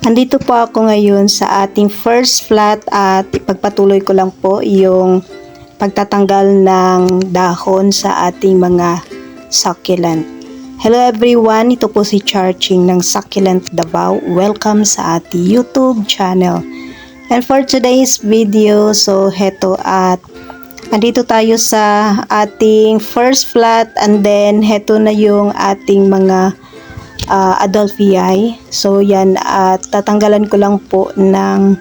Andito po ako ngayon sa ating first flat at ipagpatuloy ko lang po yung pagtatanggal ng dahon sa ating mga succulent. Hello everyone, ito po si Charching ng Succulent Davao. Welcome sa ating YouTube channel. And for today's video, so heto at andito tayo sa ating first flat and then heto na yung ating mga Adelphii. So yan at tatanggalan ko lang po ng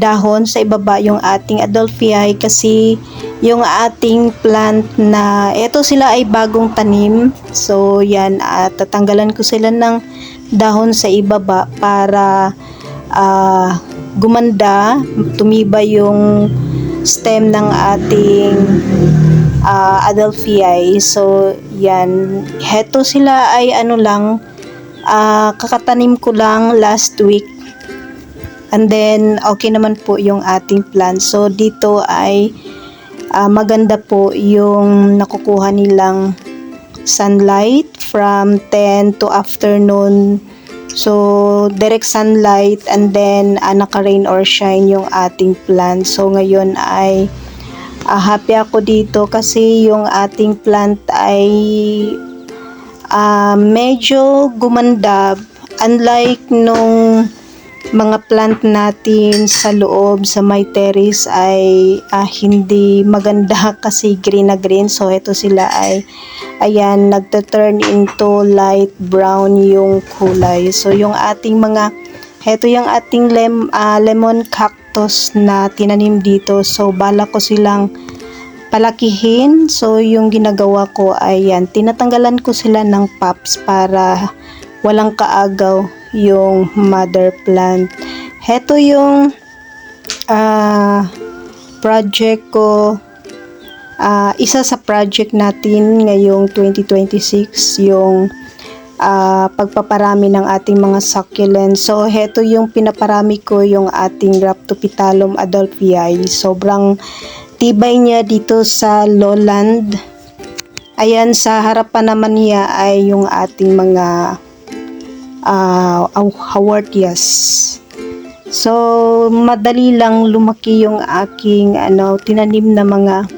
dahon sa ibaba yung ating Adelphii kasi yung ating plant na ito sila ay bagong tanim. So yan at tatanggalan ko sila ng dahon sa ibaba para gumanda, tumibay yung stem ng ating Adelphii. So yan, heto sila ay kakatanim ko lang last week. And then okay naman po yung ating plant. So dito ay maganda po yung nakukuha nilang sunlight from 10 to afternoon. So direct sunlight and then naka-rain or shine yung ating plant. So ngayon ay happy ako dito kasi yung ating plant ay medyo gumanda, unlike nung mga plant natin sa loob sa my terrace ay hindi maganda kasi green na green. So ito sila ay ayan, nagta-turn into light brown yung kulay. So yung ating ito yung ating lemon cactus na tinanim dito. So bala ko silang palakihin. So yung ginagawa ko ay yan, tinatanggalan ko sila ng pops para walang kaagaw yung mother plant. Heto yung project ko, isa sa project natin ngayong 2026, yung pagpaparami ng ating mga succulent. So heto yung pinaparami ko, yung ating Rhaptophyllum Adelphii. Sobrang tibay niya dito sa lowland. Ayan, sa harapan naman niya ay yung ating mga hawortias. So madali lang lumaki yung aking tinanim na mga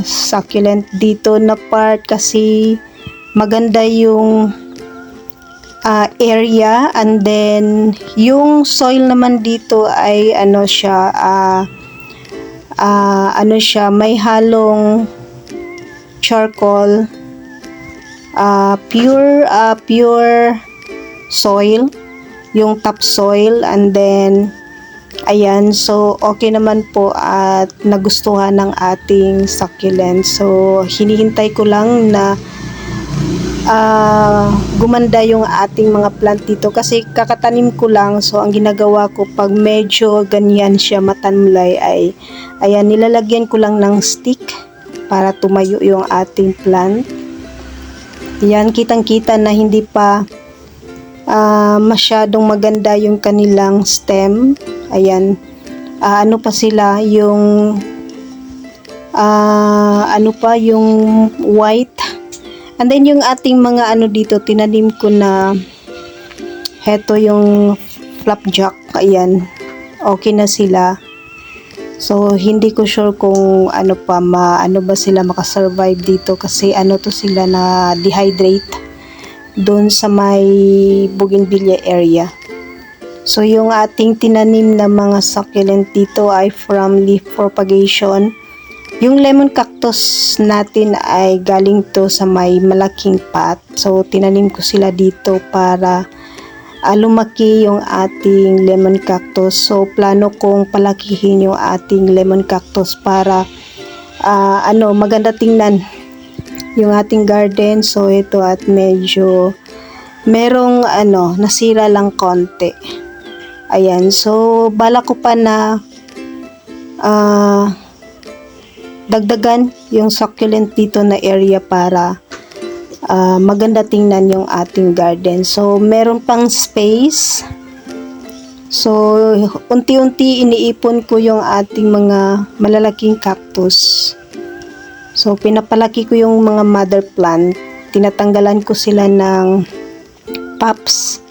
succulent dito na part kasi maganda yung area, and then yung soil naman dito ay may halong charcoal, pure soil, yung topsoil, and then ayan, so okay naman po at nagustuhan ng ating succulent. So hinihintay ko lang na gumanda yung ating mga plant dito kasi kakatanim ko lang. So ang ginagawa ko pag medyo ganyan siya matanmlay ay ayan, nilalagyan ko lang ng stick para tumayo yung ating plant. Yan, kitang kita na hindi pa masyadong maganda yung kanilang stem. Ayan, pa sila yung yung white. And then yung ating mga dito, tinanim ko na heto yung flapjack. Ayan, okay na sila. So hindi ko sure kung ba sila makasurvive dito kasi to sila na dehydrate doon sa may bougainvillea area. So yung ating tinanim na mga succulent dito ay from leaf propagation. Yung lemon cactus natin ay galing to sa may malaking pot. So tinanim ko sila dito para lumaki yung ating lemon cactus. So plano kong palakihin yung ating lemon cactus para maganda tingnan yung ating garden. So ito at medyo merong nasira lang konti. Ayan, so bala ko pa na dagdagan yung succulent dito na area para maganda tingnan yung ating garden. So meron pang space. So unti-unti iniipon ko yung ating mga malalaking cactus. So pinapalaki ko yung mga mother plant. Tinatanggalan ko sila ng pops.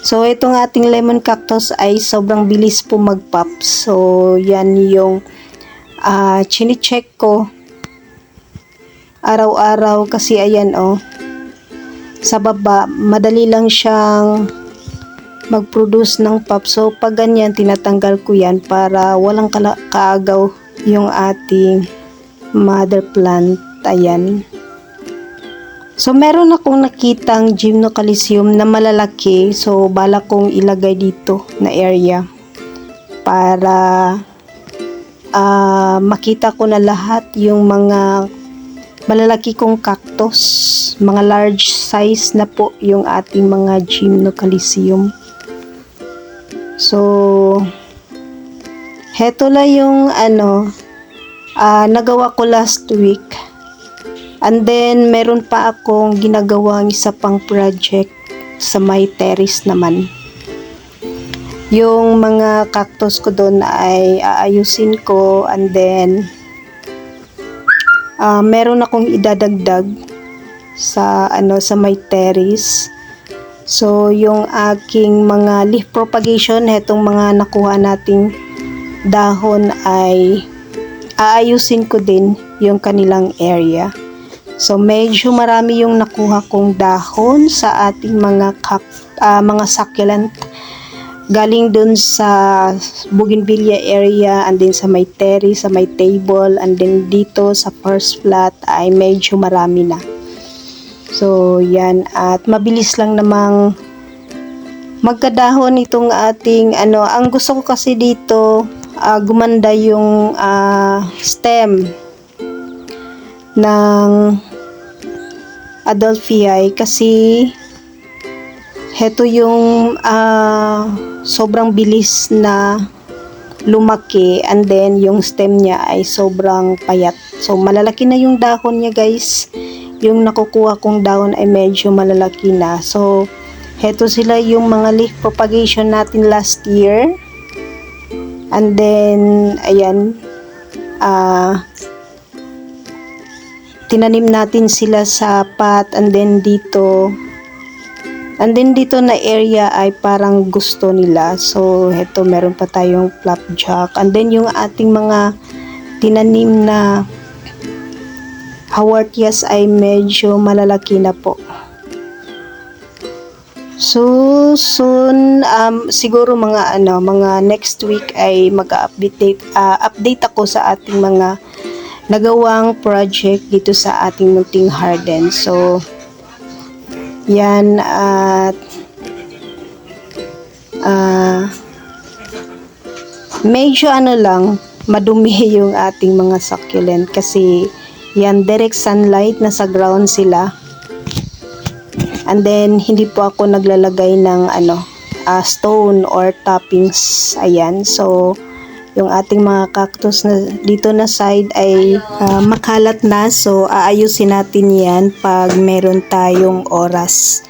So, itong ating lemon cactus ay sobrang bilis po mag-pop. So, yan yung chine-check ko araw-araw kasi ayan sa baba, madali lang siyang mag-produce ng pop. So, pag ganyan, tinatanggal ko yan para walang kaagaw yung ating mother plant. Ayan. So, meron akong nakitang gymnocalycium na malalaki. So, bala kong ilagay dito na area para makita ko na lahat yung mga malalaki kong cactus. Mga large size na po yung ating mga gymnocalycium. So, heto lang yung nagawa ko last week. And then, meron pa akong ginagawang isa pang project sa my terrace naman. Yung mga cactus ko doon ay aayusin ko, and then meron akong idadagdag sa my terrace. So, yung aking mga leaf propagation, itong mga nakuha nating dahon ay aayusin ko din yung kanilang area. So, medyo marami yung nakuha kong dahon sa ating mga succulent. Galing dun sa bougainvillea area, and then sa may terrace, sa may table, and then dito sa first flat ay medyo marami na. So, yan. At mabilis lang namang magkadahon itong ating ang gusto ko kasi dito, gumanda yung stem ng Adelphii kasi heto yung sobrang bilis na lumaki, and then yung stem niya ay sobrang payat. So, malalaki na yung dahon niya, guys. Yung nakukuha kong dahon ay medyo malalaki na. So, heto sila yung mga leaf propagation natin last year. And then, ayan, tinanim natin sila sa pot, and then dito na area ay parang gusto nila. So, heto, meron pa tayong flapjack. And then, yung ating mga tinanim na hawartias ay medyo malalaki na po. So, soon, siguro mga next week ay update ako sa ating mga nagawang project dito sa ating munting garden. So, yan, at medyo lang, madumi yung ating mga succulent kasi yan, direct sunlight, nasa ground sila. And then, hindi po ako naglalagay ng stone or toppings. Ayan, so yung ating mga cactus na dito na side ay makalat na. So, aayusin natin yan pag meron tayong oras.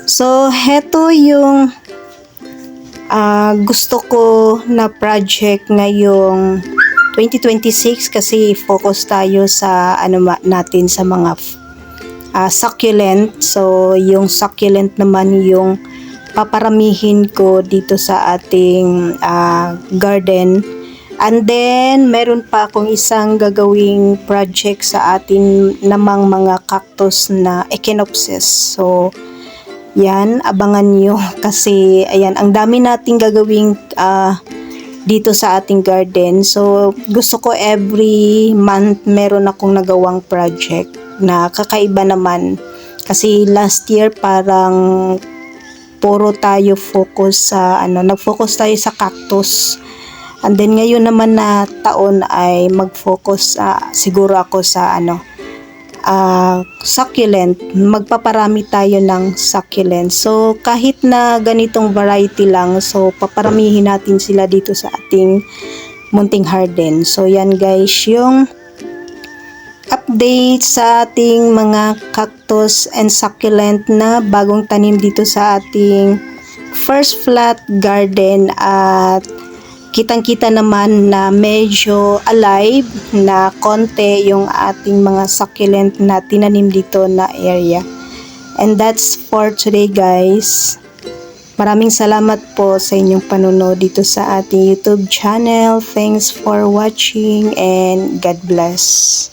So, heto yung gusto ko na project ngayong 2026 kasi focus tayo sa natin sa mga succulent. So, yung succulent naman yung paparamihin ko dito sa ating garden. And then, meron pa akong isang gagawing project sa atin namang mga cactus na echinopsis. So, yan, abangan nyo kasi, ayan, ang dami nating gagawing dito sa ating garden. So, gusto ko every month meron akong nagawang project na kakaiba naman. Kasi last year parang puro tayo focus sa nag-focus tayo sa cactus. And then ngayon naman na taon ay mag-focus siguro ako sa succulent. Magpaparami tayo ng succulent. So kahit na ganitong variety lang, so paparamihin natin sila dito sa ating munting garden. So yan guys, yung update sa ating mga cactus and succulent na bagong tanim dito sa ating first flat garden. At kitang-kita naman na medyo alive na konti yung ating mga succulent na tinanim dito na area. And that's for today guys. Maraming salamat po sa inyong panonood dito sa ating YouTube channel. Thanks for watching and God bless.